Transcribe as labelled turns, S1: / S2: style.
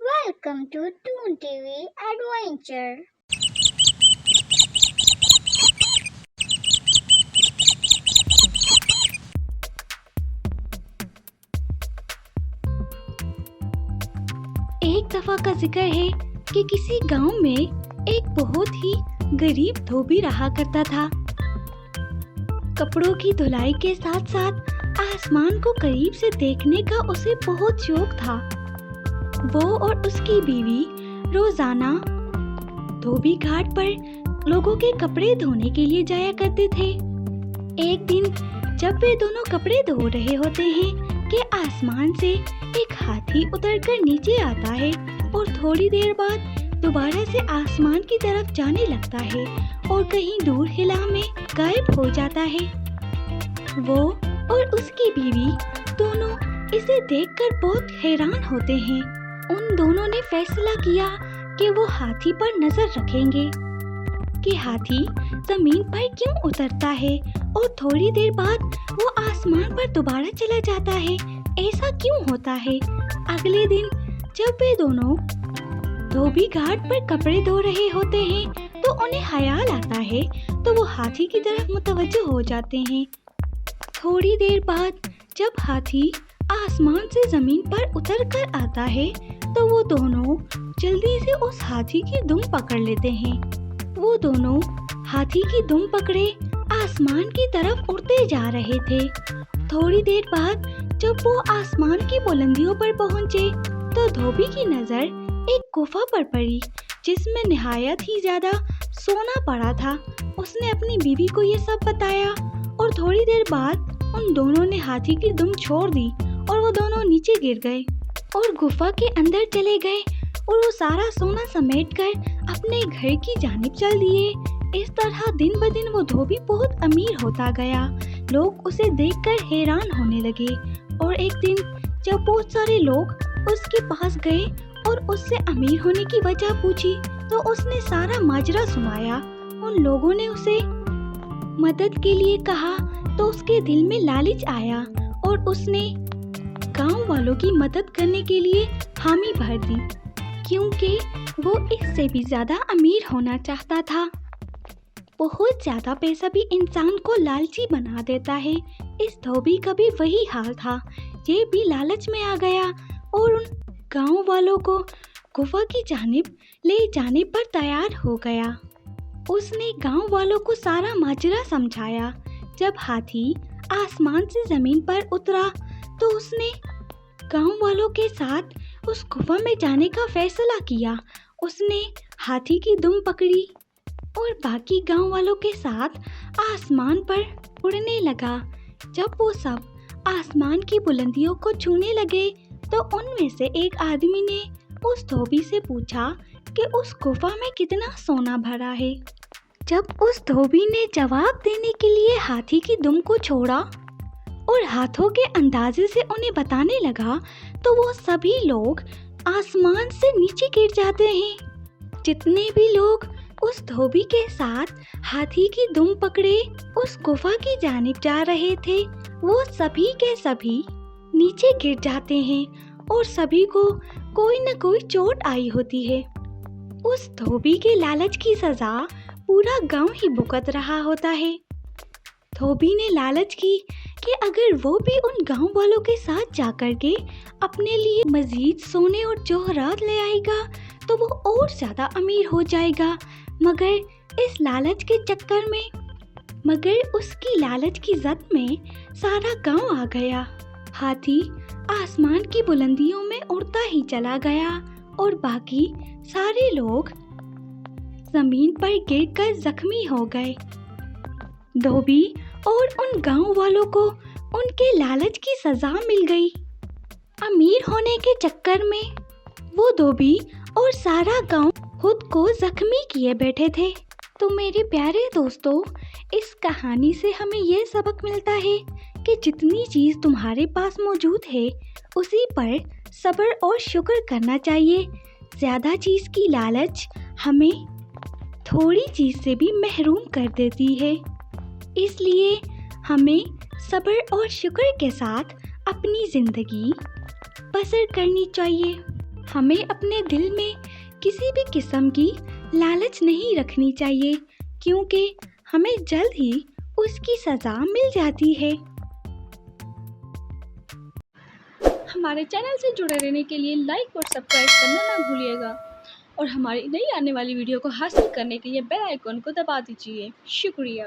S1: Welcome to Toon TV Adventure.
S2: एक दफा का जिक्र है कि किसी गांव में एक बहुत ही गरीब धोबी रहा करता था। कपड़ों की धुलाई के साथ साथ आसमान को करीब से देखने का उसे बहुत शौक था। वो और उसकी बीवी रोजाना धोबी घाट पर लोगों के कपड़े धोने के लिए जाया करते थे। एक दिन जब वे दोनों कपड़े धो रहे होते हैं कि आसमान से एक हाथी उतरकर नीचे आता है और थोड़ी देर बाद दोबारा से आसमान की तरफ जाने लगता है और कहीं दूर हिला में गायब हो जाता है। वो और उसकी बीवी दोनों इसे देखकर बहुत हैरान होते हैं। उन दोनों ने फैसला किया कि वो हाथी पर नजर रखेंगे कि हाथी जमीन पर क्यों उतरता है और थोड़ी देर बाद वो आसमान पर दोबारा चला जाता है। ऐसा क्यों होता है? अगले दिन जब वे दोनों धोबी घाट पर कपड़े धो रहे होते हैं तो उन्हें ख्याल आता है तो वो हाथी की तरफ मुतवज्जो हो जाते हैं। थोड़ी देर बाद जब हाथी आसमान से जमीन पर उतर कर आता है तो वो दोनों जल्दी से उस हाथी की दुम पकड़ लेते हैं। वो दोनों हाथी की दुम पकड़े आसमान की तरफ उड़ते जा रहे थे। थोड़ी देर बाद जब वो आसमान की बुलंदियों पर पहुंचे तो धोबी की नजर एक गुफा पर पड़ी जिसमें निहायत ही ज्यादा सोना पड़ा था। उसने अपनी बीवी को ये सब बताया और थोड़ी देर बाद उन दोनों ने हाथी की दुम छोड़ दी और वो दोनों नीचे गिर गए और गुफा के अंदर चले गए और वो सारा सोना समेटकर अपने घर की जानिब चल दिए। इस तरह दिन ब दिन वो धोबी बहुत अमीर होता गया। लोग उसे देखकर हैरान होने लगे और एक दिन जब बहुत सारे लोग उसके पास गए और उससे अमीर होने की वजह पूछी तो उसने सारा माजरा सुनाया। उन लोगों ने उसे मदद के लिए कहा तो उसके दिल में लालच आया और उसने गांव वालों की मदद करने के लिए हामी भर दी क्योंकि वो इससे भी ज्यादा अमीर होना चाहता था। बहुत ज्यादा पैसा भी इंसान को लालची बना देता है। इस धोबी का भी वही हाल था। ये भी लालच में आ गया और उन गांव वालों को गुफा की जानिब ले जाने पर तैयार हो गया। उसने गांव वालों को सारा माजरा समझाया। जब हाथी आसमान से जमीन पर उतरा तो उसने गांव वालों के साथ उस गुफा में जाने का फैसला किया। उसने हाथी की दुम पकड़ी और बाकी गांव वालों के साथ आसमान पर उड़ने लगा। जब वो सब आसमान की बुलंदियों को छूने लगे तो उनमें से एक आदमी ने उस धोबी से पूछा कि उस गुफा में कितना सोना भरा है। जब उस धोबी ने जवाब देने के लिए हाथी की दुम को छोड़ा और हाथों के अंदाजे से उन्हें बताने लगा तो वो सभी लोग आसमान से नीचे गिर जाते हैं। जितने भी लोग उस धोबी के साथ हाथी की दुम पकड़े उस गुफा की जानिब जा रहे थे वो सभी के सभी नीचे गिर जाते हैं और सभी को कोई न कोई चोट आई होती है। उस धोबी के लालच की सजा पूरा गांव ही भुगत रहा होता है। धोबी ने लालच की कि अगर वो भी उन गांव वालों के साथ जाकर के अपने लिए मजीद सोने और जौहरात ले आएगा तो वो और ज्यादा अमीर हो जाएगा। मगर उसकी लालच की जद में सारा गांव आ गया। हाथी आसमान की बुलंदियों में उड़ता ही चला गया और बाकी सारे लोग जमीन पर गिरकर जख्मी हो गए। धोबी और उन गांव वालों को उनके लालच की सजा मिल गई। अमीर होने के चक्कर में वो धोबी और सारा गांव खुद को जख्मी किए बैठे थे। तो मेरे प्यारे दोस्तों, इस कहानी से हमें ये सबक मिलता है कि जितनी चीज़ तुम्हारे पास मौजूद है उसी पर सब्र और शुक्र करना चाहिए। ज़्यादा चीज़ की लालच हमें थोड़ी चीज़ से भी महरूम कर देती है। इसलिए हमें सब्र और शुक्र के साथ अपनी ज़िंदगी बसर करनी चाहिए। ہمیں اپنے دل میں کسی بھی قسم کی لالچ نہیں رکھنی چاہیے کیونکہ ہمیں جلد ہی اس کی سزا مل جاتی ہے۔ ہمارے چینل سے جڑے رہنے کے لیے لائک اور سبسکرائب کرنا نہ بھولیے گا اور ہماری نئی آنے والی ویڈیو کو حاصل کرنے کے لیے بیل آئیکن کو دبا دیجیے۔ شکریہ۔